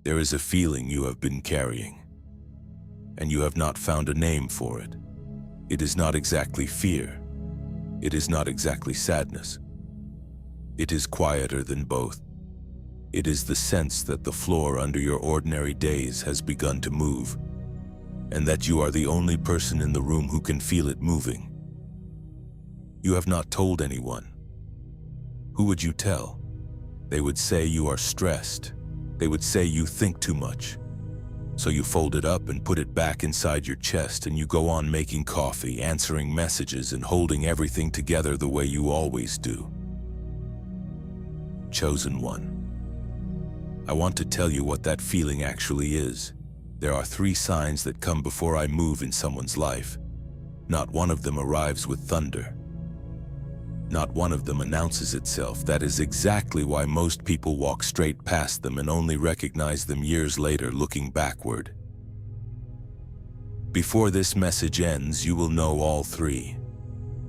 There is a feeling you have been carrying, and you have not found a name for it. It is not exactly fear. It is not exactly sadness. It is quieter than both. It is the sense that the floor under your ordinary days has begun to move, and that you are the only person in the room who can feel it moving. You have not told anyone. Who would you tell? They would say you are stressed. They would say you think too much. So you fold it up and put it back inside your chest, and you go on making coffee, answering messages, and holding everything together the way you always do. Chosen one. I want to tell you what that feeling actually is. There are 3 signs that come before I move in someone's life. Not one of them arrives with thunder. Not one of them announces itself. That is exactly why most people walk straight past them and only recognize them years later, looking backward. Before this message ends, you will know all 3.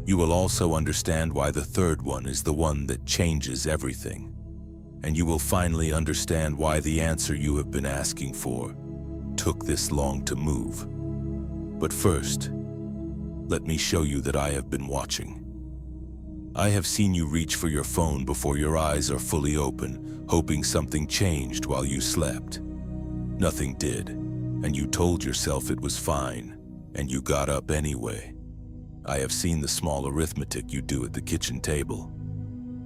You will also understand why the 3rd one is the one that changes everything. And you will finally understand why the answer you have been asking for took this long to move. But first, let me show you that I have been watching. I have seen you reach for your phone before your eyes are fully open, hoping something changed while you slept. Nothing did, and you told yourself it was fine, and you got up anyway. I have seen the small arithmetic you do at the kitchen table.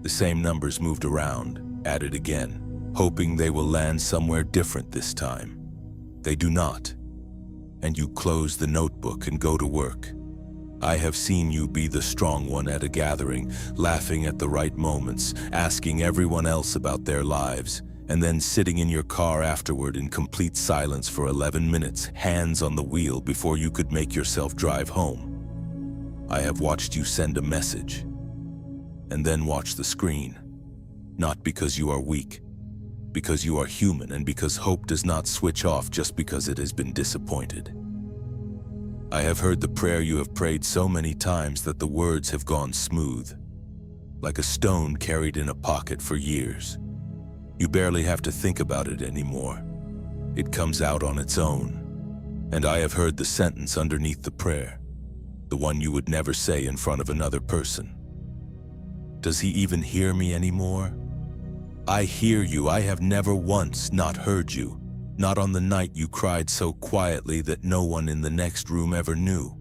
The same numbers moved around, added again, hoping they will land somewhere different this time. They do not, and you close the notebook and go to work. I have seen you be the strong one at a gathering, laughing at the right moments, asking everyone else about their lives, and then sitting in your car afterward in complete silence for 11 minutes, hands on the wheel before you could make yourself drive home. I have watched you send a message, and then watch the screen. Not because you are weak, because you are human, and because hope does not switch off just because it has been disappointed. I have heard the prayer you have prayed so many times that the words have gone smooth, like a stone carried in a pocket for years. You barely have to think about it anymore. It comes out on its own. And I have heard the sentence underneath the prayer, the one you would never say in front of another person. Does he even hear me anymore? I hear you. I have never once not heard you. Not on the night you cried so quietly that no one in the next room ever knew.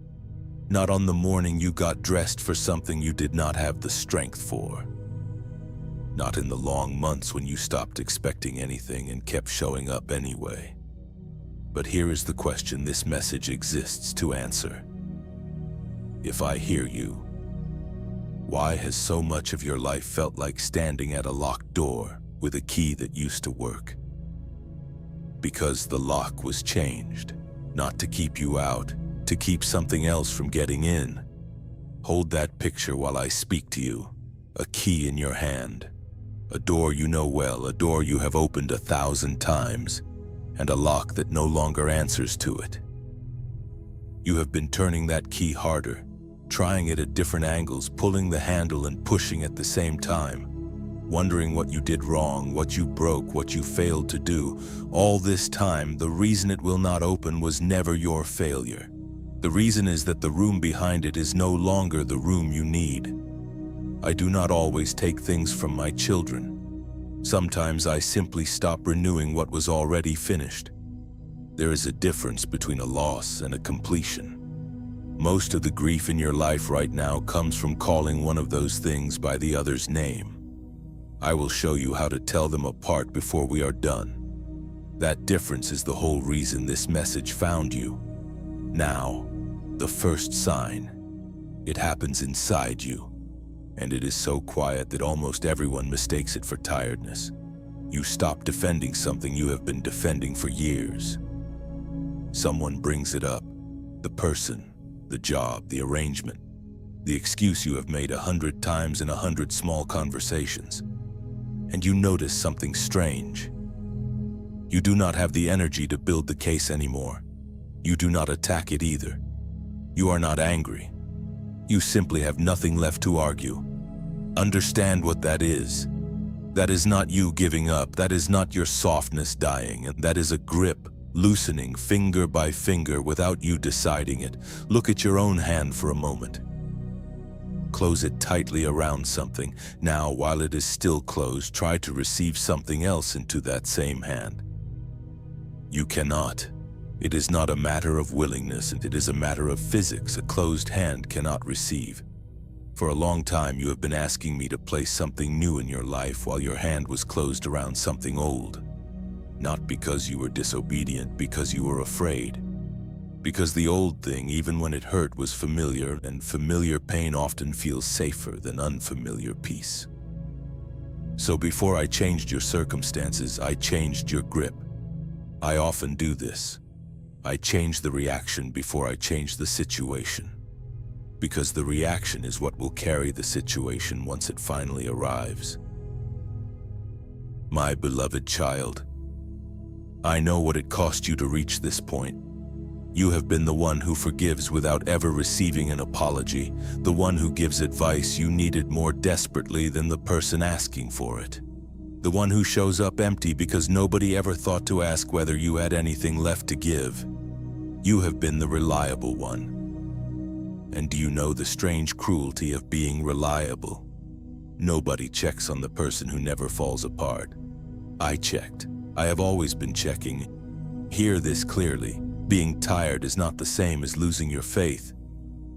Not on the morning you got dressed for something you did not have the strength for. Not in the long months when you stopped expecting anything and kept showing up anyway. But here is the question this message exists to answer. If I hear you, why has so much of your life felt like standing at a locked door with a key that used to work? Because the lock was changed, not to keep you out, to keep something else from getting in. Hold that picture while I speak to you, a key in your hand, a door you know well, a door you have opened 1,000 times, and a lock that no longer answers to it. You have been turning that key harder, trying it at different angles, pulling the handle and pushing at the same time, wondering what you did wrong, what you broke, what you failed to do. All this time, the reason it will not open was never your failure. The reason is that the room behind it is no longer the room you need. I do not always take things from my children. Sometimes I simply stop renewing what was already finished. There is a difference between a loss and a completion. Most of the grief in your life right now comes from calling one of those things by the other's name. I will show you how to tell them apart before we are done. That difference is the whole reason this message found you. Now, the first sign. It happens inside you, and it is so quiet that almost everyone mistakes it for tiredness. You stop defending something you have been defending for years. Someone brings it up. The person, the job, the arrangement, the excuse you have made 100 times in 100 small conversations. And you notice something strange. You do not have the energy to build the case anymore. You do not attack it either. You are not angry. You simply have nothing left to argue. Understand what that is. That is not you giving up, that is not your softness dying, and that is a grip, loosening finger by finger without you deciding it. Look at your own hand for a moment. Close it tightly around something. Now, while it is still closed, try to receive something else into that same hand. You cannot. It is not a matter of willingness, it is a matter of physics. A closed hand cannot receive. For a long time, you have been asking me to place something new in your life while your hand was closed around something old. Not because you were disobedient, because you were afraid. Because the old thing, even when it hurt, was familiar, and familiar pain often feels safer than unfamiliar peace. So before I changed your circumstances, I changed your grip. I often do this. I change the reaction before I change the situation. Because the reaction is what will carry the situation once it finally arrives. My beloved child, I know what it cost you to reach this point. You have been the one who forgives without ever receiving an apology, the one who gives advice you needed more desperately than the person asking for it. The one who shows up empty because nobody ever thought to ask whether you had anything left to give. You have been the reliable one. And do you know the strange cruelty of being reliable? Nobody checks on the person who never falls apart. I checked. I have always been checking. Hear this clearly. Being tired is not the same as losing your faith.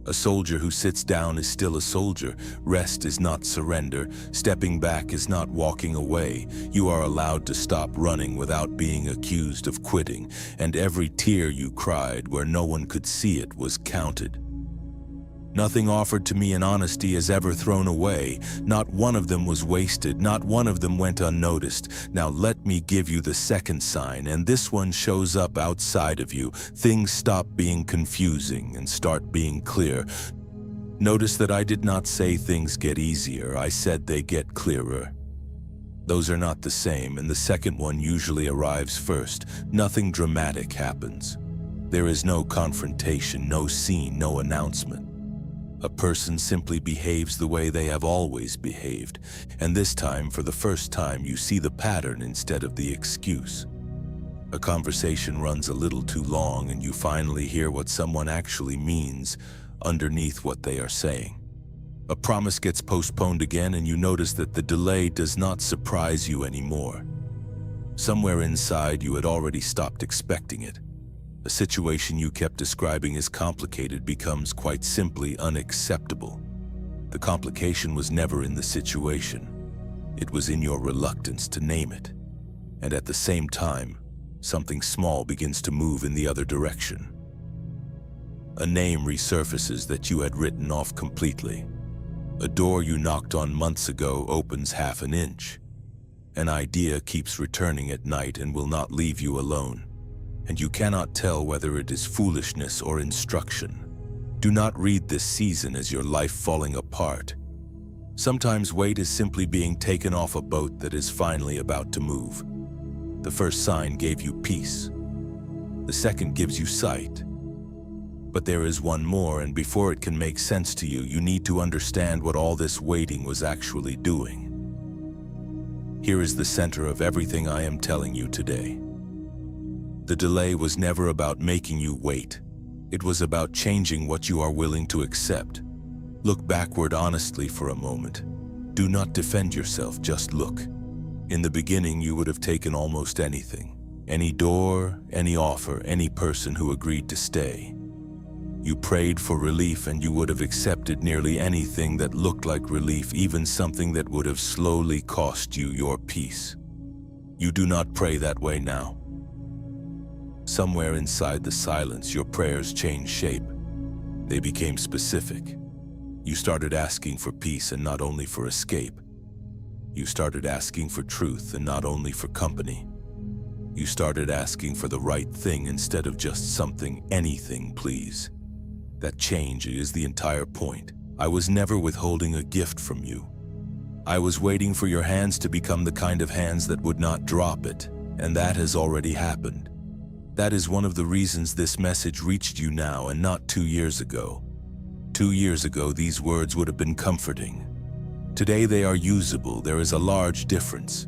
A soldier who sits down is still a soldier. Rest is not surrender. Stepping back is not walking away. You are allowed to stop running without being accused of quitting, and every tear you cried where no one could see it was counted. Nothing offered to me in honesty is ever thrown away. Not one of them was wasted. Not one of them went unnoticed. Now let me give you the second sign, and this one shows up outside of you. Things stop being confusing and start being clear. Notice that I did not say things get easier. I said they get clearer. Those are not the same, and the second one usually arrives first. Nothing dramatic happens. There is no confrontation, no scene, no announcement. A person simply behaves the way they have always behaved, and this time, for the first time, you see the pattern instead of the excuse. A conversation runs a little too long, and you finally hear what someone actually means underneath what they are saying. A promise gets postponed again, and you notice that the delay does not surprise you anymore. Somewhere inside, you had already stopped expecting it. A situation you kept describing as complicated becomes quite simply unacceptable. The complication was never in the situation. It was in your reluctance to name it. And at the same time, something small begins to move in the other direction. A name resurfaces that you had written off completely. A door you knocked on months ago opens half an inch. An idea keeps returning at night and will not leave you alone. And you cannot tell whether it is foolishness or instruction. Do not read this season as your life falling apart. Sometimes weight is simply being taken off a boat that is finally about to move. The first sign gave you peace. The second gives you sight. But there is one more, and before it can make sense to you, you need to understand what all this waiting was actually doing. Here is the center of everything I am telling you today. The delay was never about making you wait. It was about changing what you are willing to accept. Look backward honestly for a moment. Do not defend yourself, just look. In the beginning, you would have taken almost anything. Any door, any offer, any person who agreed to stay. You prayed for relief, and you would have accepted nearly anything that looked like relief, even something that would have slowly cost you your peace. You do not pray that way now. Somewhere inside the silence, your prayers changed shape. They became specific. You started asking for peace and not only for escape. You started asking for truth and not only for company. You started asking for the right thing instead of just something, anything, please. That change is the entire point. I was never withholding a gift from you. I was waiting for your hands to become the kind of hands that would not drop it, and that has already happened. That is one of the reasons this message reached you now and not 2 years ago. 2 years ago, these words would have been comforting. Today they are usable. There is a large difference.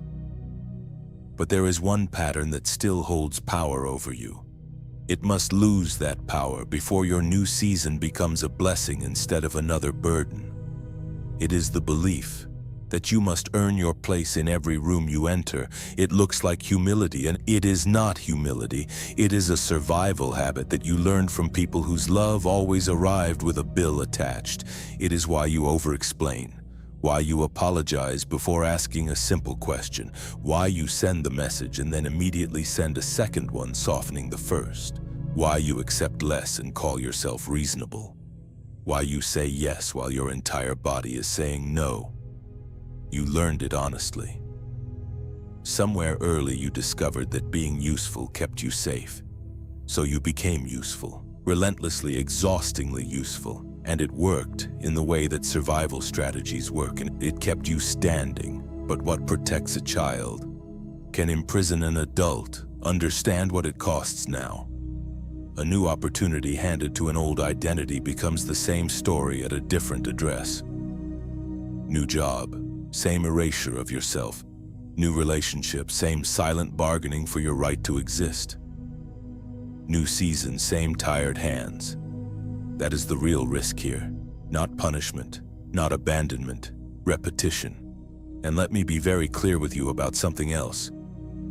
But there is one pattern that still holds power over you. It must lose that power before your new season becomes a blessing instead of another burden. It is the belief that you must earn your place in every room you enter. It looks like humility, and it is not humility. It is a survival habit that you learned from people whose love always arrived with a bill attached. It is why you over-explain, why you apologize before asking a simple question, why you send the message and then immediately send a second one softening the first, why you accept less and call yourself reasonable, why you say yes while your entire body is saying no. You learned it honestly. Somewhere early you discovered that being useful kept you safe. So you became useful, relentlessly, exhaustingly useful. And it worked in the way that survival strategies work, and it kept you standing. But what protects a child can imprison an adult. Understand what it costs now. A new opportunity handed to an old identity becomes the same story at a different address. New job, same erasure of yourself. New relationship, same silent bargaining for your right to exist. New season, same tired hands. That is the real risk here. Not punishment, not abandonment, repetition. And let me be very clear with you about something else.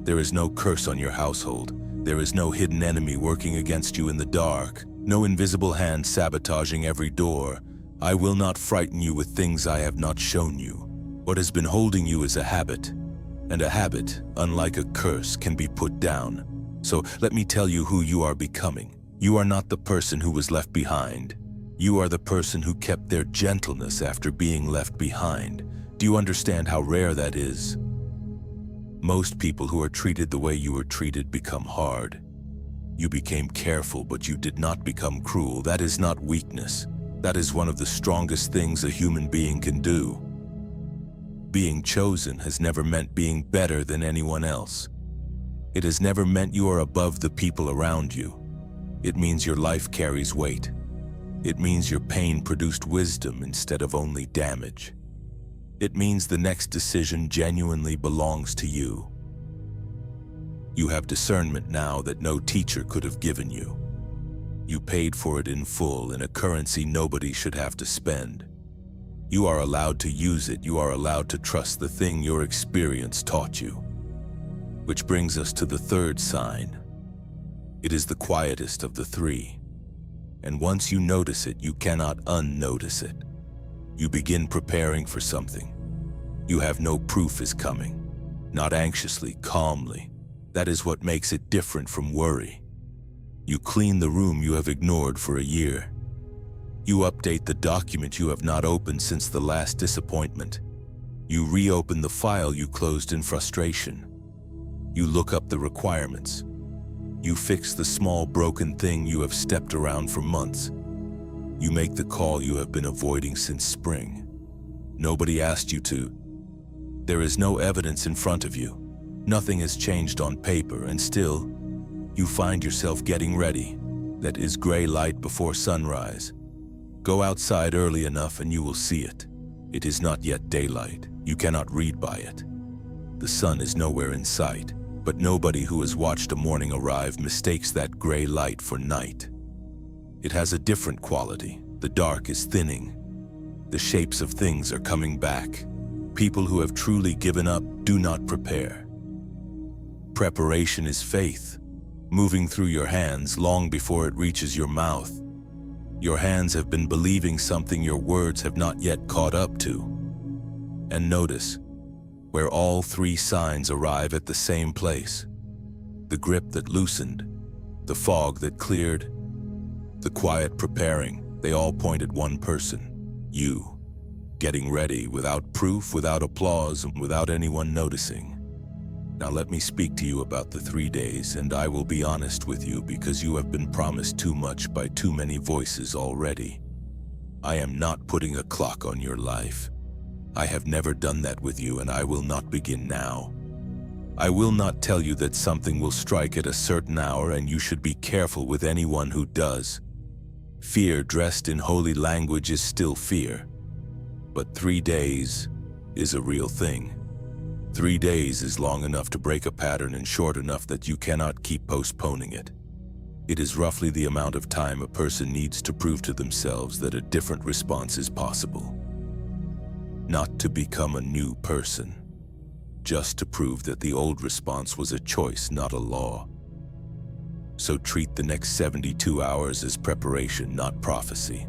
There is no curse on your household. There is no hidden enemy working against you in the dark. No invisible hand sabotaging every door. I will not frighten you with things I have not shown you. What has been holding you is a habit. And a habit, unlike a curse, can be put down. So let me tell you who you are becoming. You are not the person who was left behind. You are the person who kept their gentleness after being left behind. Do you understand how rare that is? Most people who are treated the way you were treated become hard. You became careful, but you did not become cruel. That is not weakness. That is one of the strongest things a human being can do. Being chosen has never meant being better than anyone else. It has never meant you are above the people around you. It means your life carries weight. It means your pain produced wisdom instead of only damage. It means the next decision genuinely belongs to you. You have discernment now that no teacher could have given you. You paid for it in full in a currency nobody should have to spend. You are allowed to use it. You are allowed to trust the thing your experience taught you. Which brings us to the third sign. It is the quietest of the three. And once you notice it, you cannot unnotice it. You begin preparing for something. You have no proof is coming. Not anxiously, calmly. That is what makes it different from worry. You clean the room you have ignored for a year. You update the document you have not opened since the last disappointment. You reopen the file you closed in frustration. You look up the requirements. You fix the small broken thing you have stepped around for months. You make the call you have been avoiding since spring. Nobody asked you to. There is no evidence in front of you. Nothing has changed on paper, and still, you find yourself getting ready. That is gray light before sunrise. Go outside early enough and you will see it. It is not yet daylight. You cannot read by it. The sun is nowhere in sight, but nobody who has watched a morning arrive mistakes that gray light for night. It has a different quality. The dark is thinning. The shapes of things are coming back. People who have truly given up do not prepare. Preparation is faith, moving through your hands long before it reaches your mouth. Your hands have been believing something your words have not yet caught up to. And notice, where all three signs arrive at the same place. The grip that loosened, the fog that cleared, the quiet preparing, they all point at one person, you. Getting ready without proof, without applause, and without anyone noticing. Now let me speak to you about the 3 days, and I will be honest with you because you have been promised too much by too many voices already. I am not putting a clock on your life. I have never done that with you, and I will not begin now. I will not tell you that something will strike at a certain hour and you should be careful with anyone who does. Fear dressed in holy language is still fear. But 3 days, is a real thing. 3 days is long enough to break a pattern and short enough that you cannot keep postponing it. It is roughly the amount of time a person needs to prove to themselves that a different response is possible. Not to become a new person, just to prove that the old response was a choice, not a law. So treat the next 72 hours as preparation, not prophecy.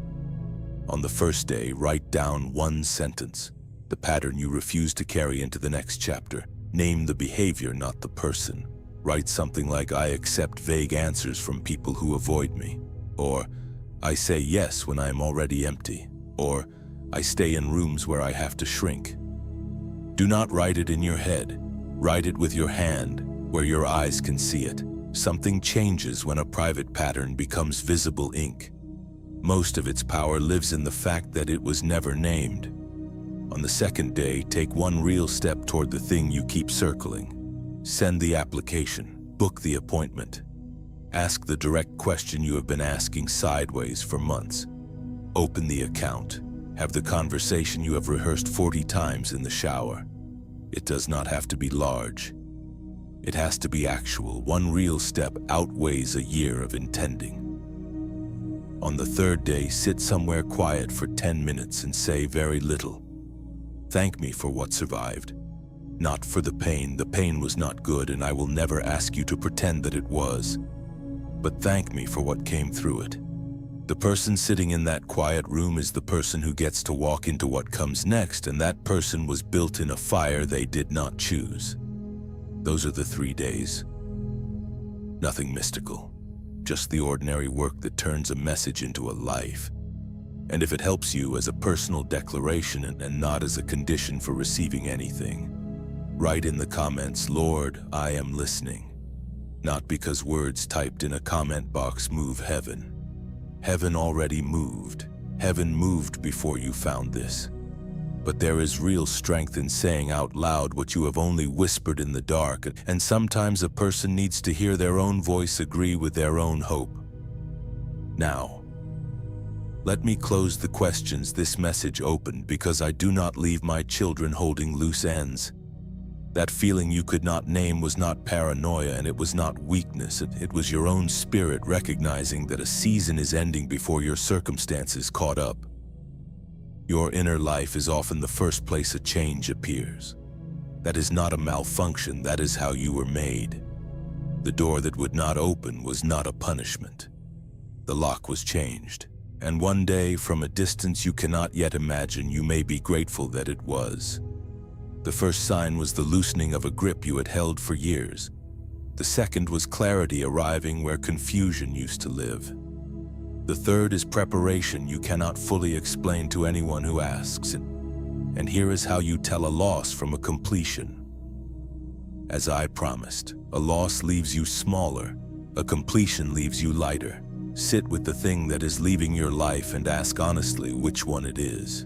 On the first day, write down one sentence, the pattern you refuse to carry into the next chapter. Name the behavior, not the person. Write something like, I accept vague answers from people who avoid me. Or, I say yes when I am already empty. Or, I stay in rooms where I have to shrink. Do not write it in your head. Write it with your hand, where your eyes can see it. Something changes when a private pattern becomes visible ink. Most of its power lives in the fact that it was never named. On the second day, take one real step toward the thing you keep circling. Send the application, book the appointment. Ask the direct question you have been asking sideways for months. Open the account. Have the conversation you have rehearsed 40 times in the shower. It does not have to be large. It has to be actual. One real step outweighs a year of intending. On the third day, sit somewhere quiet for 10 minutes and say very little. Thank me for what survived. Not for the pain. The pain was not good, and I will never ask you to pretend that it was. But thank me for what came through it. The person sitting in that quiet room is the person who gets to walk into what comes next, and that person was built in a fire they did not choose. Those are the 3 days. Nothing mystical, just the ordinary work that turns a message into a life. And if it helps you as a personal declaration and not as a condition for receiving anything, write in the comments, Lord, I am listening. Not because words typed in a comment box move heaven. Heaven already moved. Heaven moved before you found this. But there is real strength in saying out loud what you have only whispered in the dark, and sometimes a person needs to hear their own voice agree with their own hope. Now, let me close the questions this message opened, because I do not leave my children holding loose ends. That feeling you could not name was not paranoia, and it was not weakness. It was your own spirit recognizing that a season is ending before your circumstances caught up. Your inner life is often the first place a change appears. That is not a malfunction, that is how you were made. The door that would not open was not a punishment. The lock was changed, and one day, from a distance you cannot yet imagine, you may be grateful that it was. The first sign was the loosening of a grip you had held for years. The second was clarity arriving where confusion used to live. The third is preparation you cannot fully explain to anyone who asks. And here is how you tell a loss from a completion. As I promised, a loss leaves you smaller, a completion leaves you lighter. Sit with the thing that is leaving your life and ask honestly which one it is.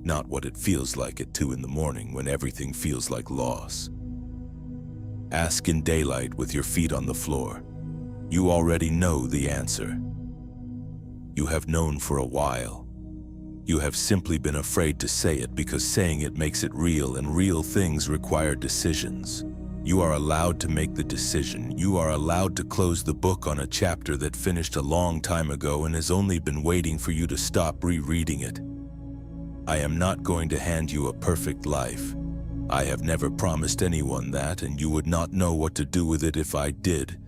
Not what it feels like at 2 in the morning when everything feels like loss. Ask in daylight with your feet on the floor. You already know the answer. You have known for a while. You have simply been afraid to say it because saying it makes it real, and real things require decisions. You are allowed to make the decision. You are allowed to close the book on a chapter that finished a long time ago and has only been waiting for you to stop rereading it. I am not going to hand you a perfect life. I have never promised anyone that, and you would not know what to do with it if I did.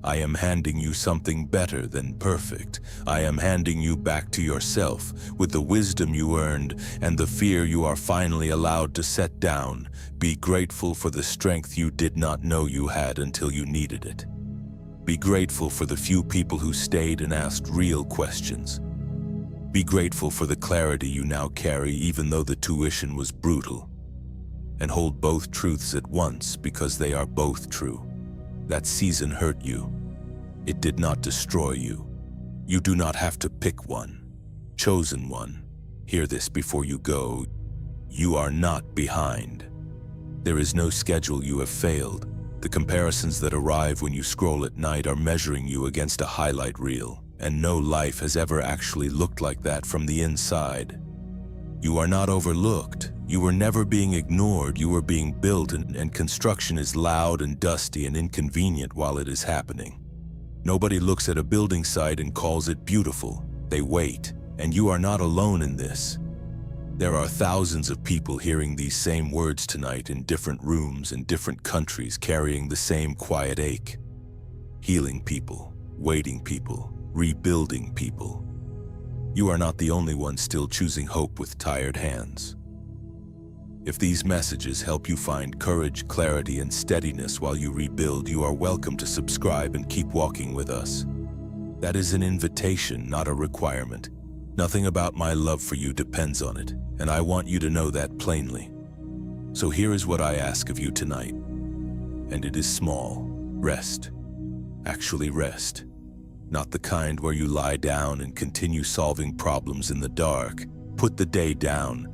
I am handing you something better than perfect. I am handing you back to yourself with the wisdom you earned and the fear you are finally allowed to set down. Be grateful for the strength you did not know you had until you needed it. Be grateful for the few people who stayed and asked real questions. Be grateful for the clarity you now carry, even though the tuition was brutal. And hold both truths at once because they are both true. That season hurt you. It did not destroy you. You do not have to pick one. Chosen one. Hear this before you go. You are not behind. There is no schedule you have failed. The comparisons that arrive when you scroll at night are measuring you against a highlight reel, and no life has ever actually looked like that from the inside. You are not overlooked. You were never being ignored, you were being built, and construction is loud and dusty and inconvenient while it is happening. Nobody looks at a building site and calls it beautiful. They wait, and you are not alone in this. There are thousands of people hearing these same words tonight in different rooms and different countries, carrying the same quiet ache. Healing people, waiting people, rebuilding people. You are not the only one still choosing hope with tired hands. If these messages help you find courage, clarity, and steadiness while you rebuild, you are welcome to subscribe and keep walking with us. That is an invitation, not a requirement. Nothing about my love for you depends on it, and I want you to know that plainly. So here is what I ask of you tonight, and it is small. Rest. Actually rest. Not the kind where you lie down and continue solving problems in the dark. Put the day down.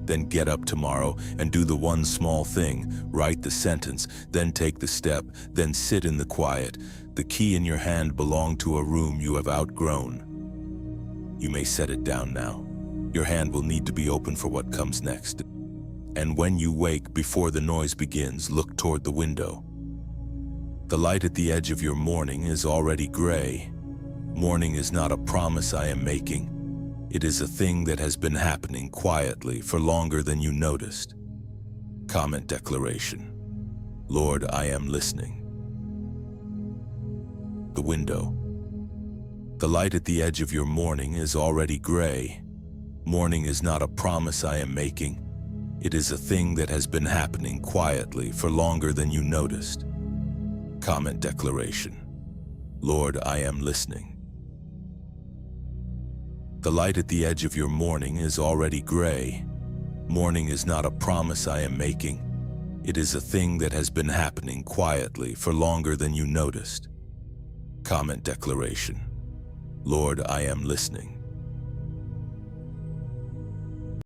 Then get up tomorrow and do the one small thing. Write the sentence, then take the step, then sit in the quiet. The key in your hand belonged to a room you have outgrown. You may set it down now. Your hand will need to be open for what comes next. And when you wake, before the noise begins, look toward the window. The light at the edge of your morning is already gray. Morning is not a promise I am making. It is a thing that has been happening quietly for longer than you noticed. Comment declaration. Lord, I am listening. The window. The light at the edge of your morning is already gray. Morning is not a promise I am making. It is a thing that has been happening quietly for longer than you noticed. Comment declaration. Lord, I am listening. The light at the edge of your morning is already gray. Morning is not a promise I am making. It is a thing that has been happening quietly for longer than you noticed. Comment declaration. Lord, I am listening.